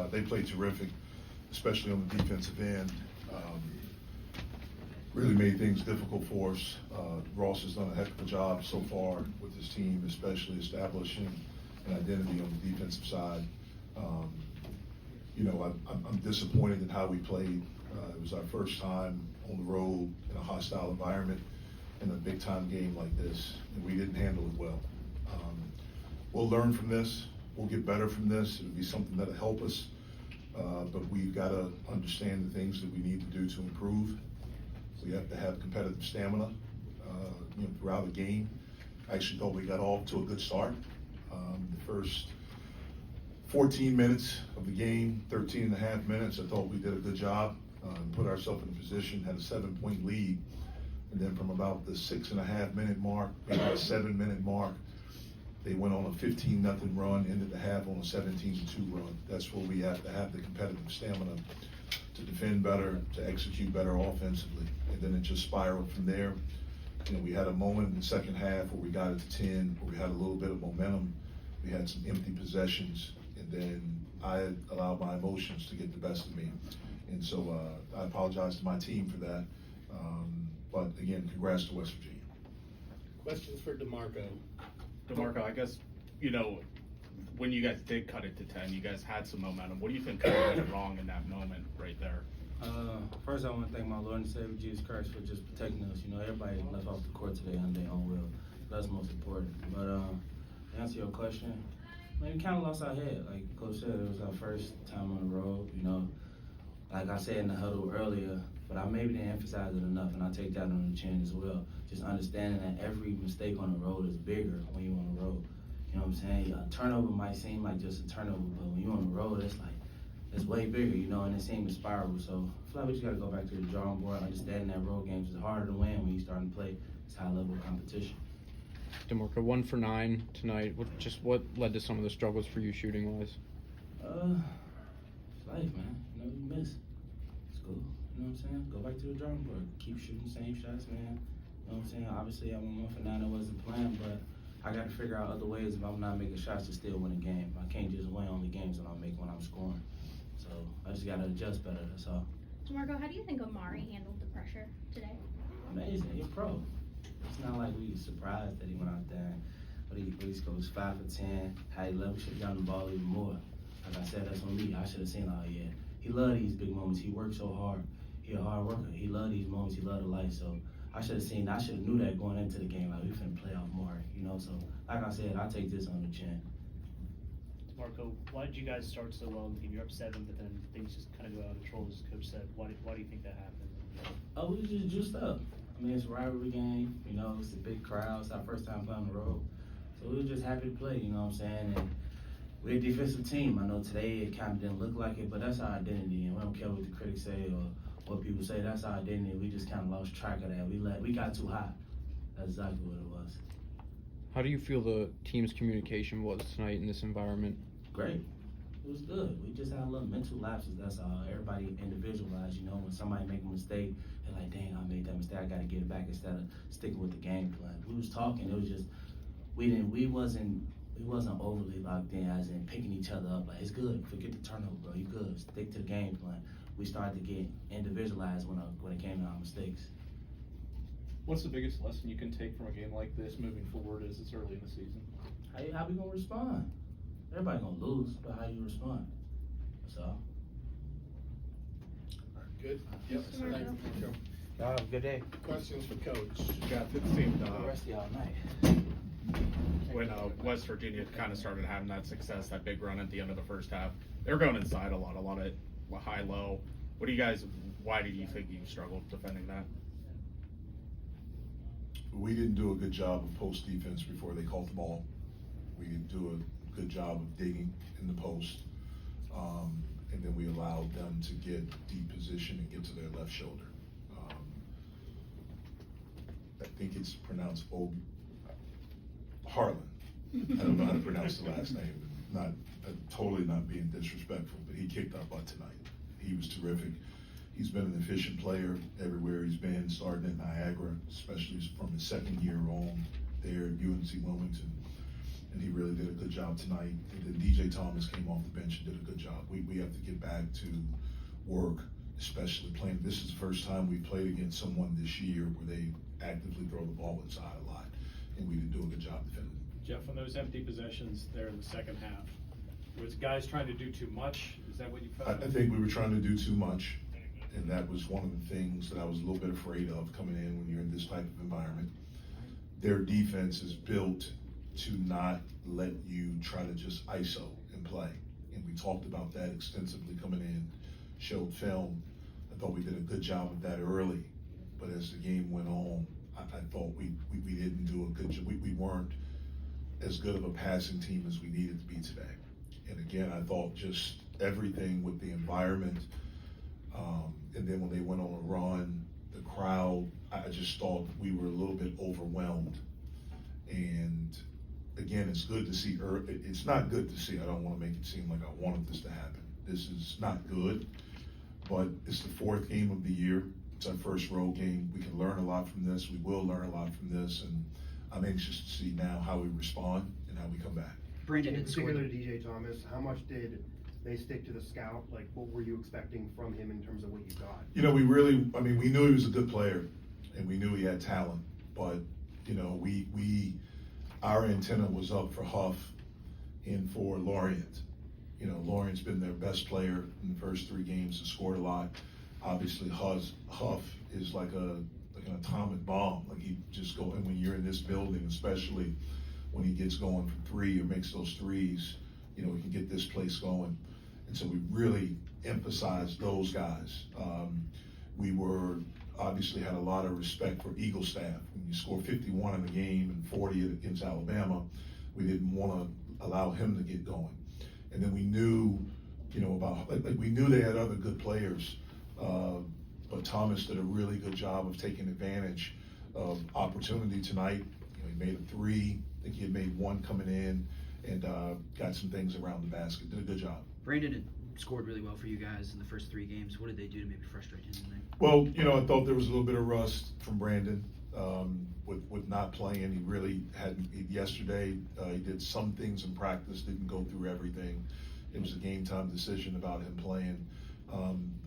they played terrific, especially on the defensive end. Really made things difficult for us. Ross has done a heck of a job so far with his team, especially establishing an identity on the defensive side. I'm disappointed in how we played. It was our first time on the road in a hostile environment in a big-time game like this, and we didn't handle it well. We'll learn from this. We'll get better from this. It'll be something that'll help us, but we've got to understand the things that we need to do to improve. We have to have competitive stamina throughout the game. I actually thought we got off to a good start. The first 14 minutes of the game, 13 and a half minutes, I thought we did a good job. Put ourselves in a position, had a 7-point lead. And then from about the 6.5 minute mark, maybe the 7 minute mark, they went on a 15-0 run, ended the half on a 17-2 run. That's where we have to have the competitive stamina to defend better, to execute better offensively. And then it just spiraled from there. We had a moment in the second half where we got it to 10, where we had a little bit of momentum. We had some empty possessions, and then I allowed my emotions to get the best of me. And so I apologize to my team for that. But again, congrats to West Virginia. Questions for Damarco. Damarco, I guess, when you guys did cut it to 10, you guys had some momentum. What do you think kind of went wrong in that moment right there? First, I want to thank my Lord and Savior Jesus Christ for just protecting us. Everybody left off the court today on their own will. That's most important. But to answer your question, we kind of lost our head. Like Coach said, it was our first time on the road. Like I said in the huddle earlier, but I maybe didn't emphasize it enough, and I take that on the chin as well. Just understanding that every mistake on the road is bigger when you're on the road. You know what I'm saying? A turnover might seem like just a turnover, but when you're on the road, it's way bigger, and it seems to spiral. So I feel like we just got to go back to the drawing board, understanding that road games is harder to win when you're starting to play this high-level competition. Damarco, 1 for 9 tonight. What led to some of the struggles for you shooting-wise? It's life, man. You miss. It's cool. You know what I'm saying? Go back to the drawing board. Keep shooting the same shots, man. You know what I'm saying? Obviously, I went 1 for 9. That wasn't planned, but I got to figure out other ways if I'm not making shots to still win a game. I can't just win only games that I make when I'm scoring. So I just got to adjust better, that's all. Damarco, how do you think Omari handled the pressure today? Amazing. He's a pro. It's not like we surprised that he went out there. But he goes 5 for 10, had 11, should have done the ball even more. Like I said, that's on me. I should have seen all year. He loved these big moments. He worked so hard. He a hard worker. He loved these moments. He loved the life. So I should have knew that going into the game. Like, we finna play off more, So like I said, I take this on the chin. Damarco, why did you guys start so well in the game? You're up 7, but then things just kind of go out of control, as Coach said. Why do you think that happened? Oh, we just juiced up. It's a rivalry game. It's a big crowd. It's our first time playing on the road. So we were just happy to play, you know what I'm saying? And we're a defensive team. I know today it kind of didn't look like it, but that's our identity, and we don't care what the critics say or what people say. That's our identity. We just kind of lost track of that. We got too high. That's exactly what it was. How do you feel the team's communication was tonight in this environment? Great. It was good. We just had a little mental lapses, that's all. Everybody individualized, when somebody make a mistake, they're like, dang, I made that mistake, I gotta get it back, instead of sticking with the game plan. We was talking, it was just, we wasn't overly locked in, as in picking each other up, like, it's good, forget the turnover, bro, you good, stick to the game plan. We started to get individualized when it came to our mistakes. What's the biggest lesson you can take from a game like this moving forward as it's early in the season? How we gonna respond? Everybody gonna lose, but how you respond? That's all. All right, good. Yep. Thank you. Y'all have a good day. Questions for Coach? Yeah, it seemed The rest of y'all night. when West Virginia kind of started having that success, that big run at the end of the first half, they were going inside a lot of high-low. Why do you think you struggled defending that? We didn't do a good job of post defense before they caught the ball. We didn't do a good job of digging in the post. And then we allowed them to get deep position and get to their left shoulder. I think it's pronounced Harlan. I don't know how to pronounce the last name. Totally not being disrespectful, but he kicked our butt tonight. He was terrific. He's been an efficient player everywhere he's been, starting at Niagara, especially from his second year on there at UNC Wilmington. and he really did a good job tonight. And then DJ Thomas came off the bench and did a good job. We have to get back to work, especially playing. This is the first time we've played against someone this year where they actively throw the ball inside a lot, and we didn't do a good job defending. Jeff, on those empty possessions there in the second half, was guys trying to do too much? Is that what you felt? I think we were trying to do too much, and that was one of the things that I was a little bit afraid of coming in when you're in this type of environment. Their defense is built to not let you try to just ISO and play, and we talked about that extensively coming in, showed film. I thought we did a good job of that early, but as the game went on, I thought we didn't do a good job. We weren't as good of a passing team as we needed to be today. And again, I thought just everything with the environment, and then when they went on a run, the crowd, I just thought we were a little bit overwhelmed. And again, it's good to see, it's not good to see. I don't want to make it seem like I wanted this to happen. This is not good, but it's the fourth game of the year. It's our first road game. We can learn a lot from this. We will learn a lot from this, and I'm anxious to see now how we respond and how we come back. Brandon, in in scored. particular DJ Thomas, how much did they stick to the scout? Like, what were you expecting from him in terms of what you got? You know, we knew he was a good player, and we knew he had talent, but, you know, our antenna was up for Huff and for Lorient. You know, Lorient's been their best player in the first 3 games and scored a lot. Obviously, Huff is like an atomic bomb. Like, he just go, and when you're in this building, especially when he gets going for 3 or makes those threes, you know, we can get this place going. And so we really emphasized those guys. We obviously had a lot of respect for Eagle staff. When you score 51 in the game and 40 against Alabama, we didn't want to allow him to get going. And then we knew, you know, we knew they had other good players, but Thomas did a really good job of taking advantage of opportunity tonight. You know, he made a 3. I think he had made 1 coming in, and got some things around the basket. Did a good job. Brandon had scored really well for you guys in the first 3 games. What did they do to maybe frustrate him tonight? Well, you know, I thought there was a little bit of rust from Brandon with not playing. He really hadn't. Yesterday, he did some things in practice, didn't go through everything. It was a game time decision about him playing.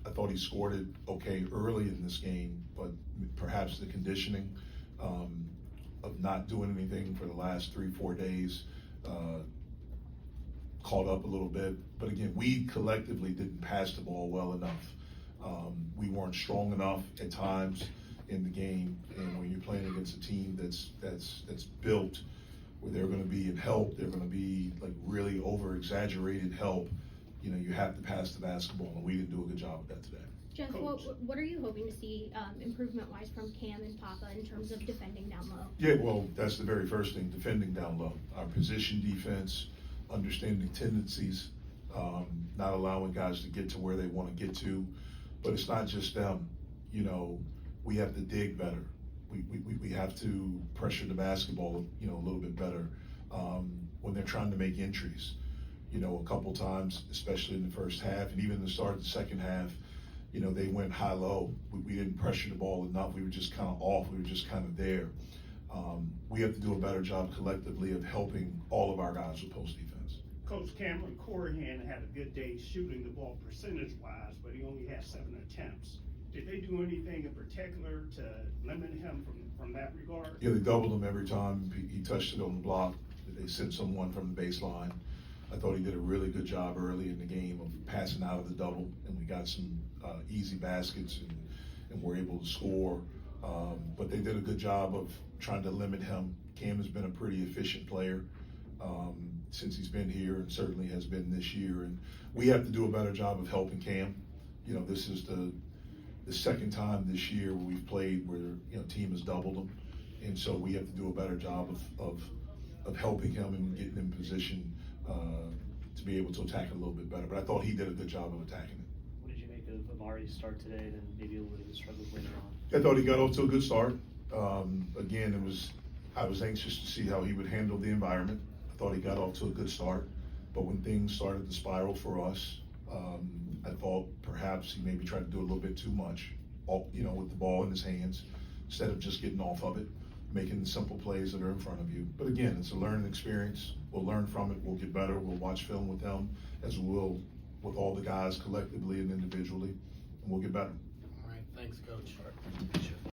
I thought he scored it okay early in this game, but perhaps the conditioning of not doing anything for the last 3-4 days caught up a little bit. But again, we collectively didn't pass the ball well enough. We weren't strong enough at times in the game, and when you're playing against a team that's built where they're going to be in help, they're going to be like really over-exaggerated help, you know, you have to pass the basketball, and we didn't do a good job of that today. Jeff, what are you hoping to see improvement-wise from Cam and Papa in terms of defending down low? Yeah, well, that's the very first thing, defending down low. Our position defense, understanding tendencies, not allowing guys to get to where they want to get to. But it's not just them. You know, we have to dig better. We have to pressure the basketball, you know, a little bit better when they're trying to make entries. You know, a couple times, especially in the first half, and even the start of the second half, you know, they went high-low. We didn't pressure the ball enough. We were just kind of off. We were just kind of there. We have to do a better job collectively of helping all of our guys with post defense. Coach Cameron Corrihan had a good day shooting the ball percentage-wise, but he only had 7 attempts. Did they do anything in particular to limit him from that regard? Yeah, they doubled him every time he touched it on the block. They sent someone from the baseline. I thought he did a really good job early in the game of passing out of the double, and we got some easy baskets and were able to score. But they did a good job of trying to limit him. Cam has been a pretty efficient player since he's been here, and certainly has been this year. And we have to do a better job of helping Cam. You know, this is the second time this year where we've played where, you know, team has doubled him, and so we have to do a better job of helping him and getting him in position to be able to attack it a little bit better. But I thought he did a good job of attacking it. What did you make of Amari's start today, and then maybe a little bit of the struggles later on? I thought he got off to a good start. Again, I was anxious to see how he would handle the environment. I thought he got off to a good start, but when things started to spiral for us, I thought perhaps he maybe tried to do a little bit too much, you know, with the ball in his hands, instead of just getting off of it, making the simple plays that are in front of you. But again, it's a learning experience. We'll learn from it, we'll get better, we'll watch film with him, as we will with all the guys collectively and individually, and we'll get better.